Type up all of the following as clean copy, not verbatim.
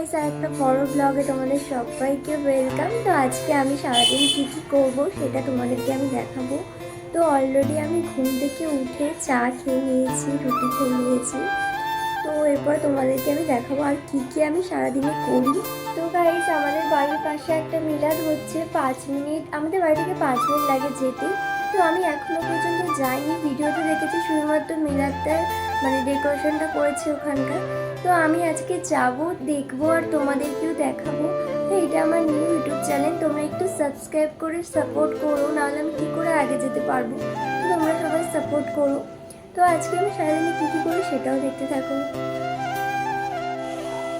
Guys, আর একটা বড় ব্লগে তোমাদের সবাইকে ওয়েলকাম। তো আজকে আমি সারাদিন কী কী করবো সেটা তোমাদেরকে আমি দেখাবো। তো অলরেডি আমি ঘুম থেকে উঠে চা খেয়ে নিয়েছি, রুটি খেয়ে নিয়েছি। তো এরপর তোমাদেরকে আমি দেখাবো আর কী কী আমি সারাদিনে করি। তো গাইস, আমাদের বাড়ির পাশে একটা মিলাদ হচ্ছে, 5 মিনিট, আমাদের বাড়ি থেকে 5 মিনিট লাগে যেতে। তো আমি এখনও পর্যন্ত যাইনি, ভিডিওতে দেখেছি শুধুমাত্র মিলাদটার মানে ডেকোরেশনটা করেছে ওখানকার। তো আমি আজকে যাব, দেখবো আর তোমাদেরকেও দেখাবো। এটা আমার নিউ ইউটিউব চ্যানেল, তোমরা একটু সাবস্ক্রাইব করে সাপোর্ট করো, নাহলে আমি কী করে আগে যেতে পারবো। তো তোমরা সবাই সাপোর্ট করো। তো আজকে আমি সারাদিনে কী কী করি সেটাও দেখতে থাকো।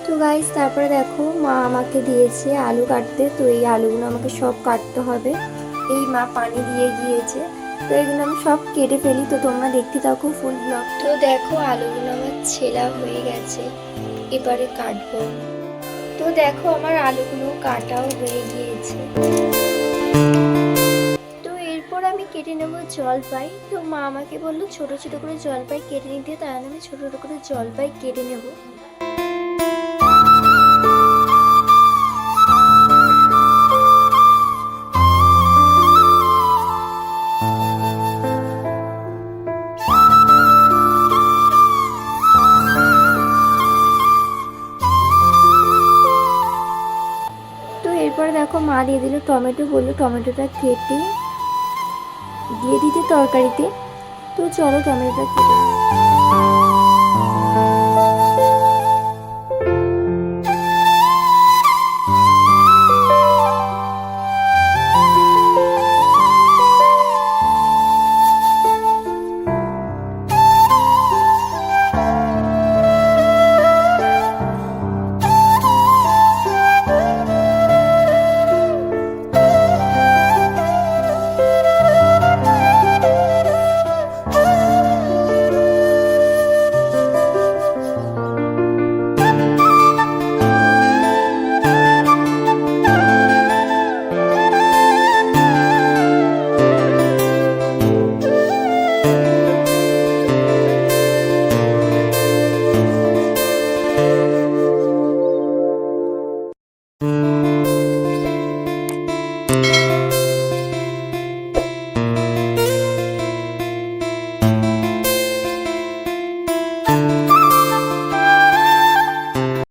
তো গাইস, তারপরে দেখো মা আমাকে দিয়েছে আলু কাটতে। তো এই আলুগুলো আমাকে সব কাটতে হবে, এই মা পানি দিয়ে গিয়েছে। তো এগুলো আমি সব কেটে ফেলি। তো তোমরা দেখতে থাকো ফুল ব্লগ। তো দেখো আলুগুলো আমার ছেলা হয়ে গেছে, এবারে কাটবো। তো দেখো আমার আলুগুলো কাটাও হয়ে গিয়েছে। তো এরপর আমি কেটে নেবো জলপাই। তো মা আমাকে বললো ছোট ছোট করে জলপাই কেটে নিতে, তাই আমি ছোট ছোট করে জলপাই কেটে নেবো। এরপর দেখো মা দিয়ে দিল টমেটো, বললো টমেটোটা কেটে দিয়ে দিতে তরকারিতে। তো চলো টমেটোটা কেটে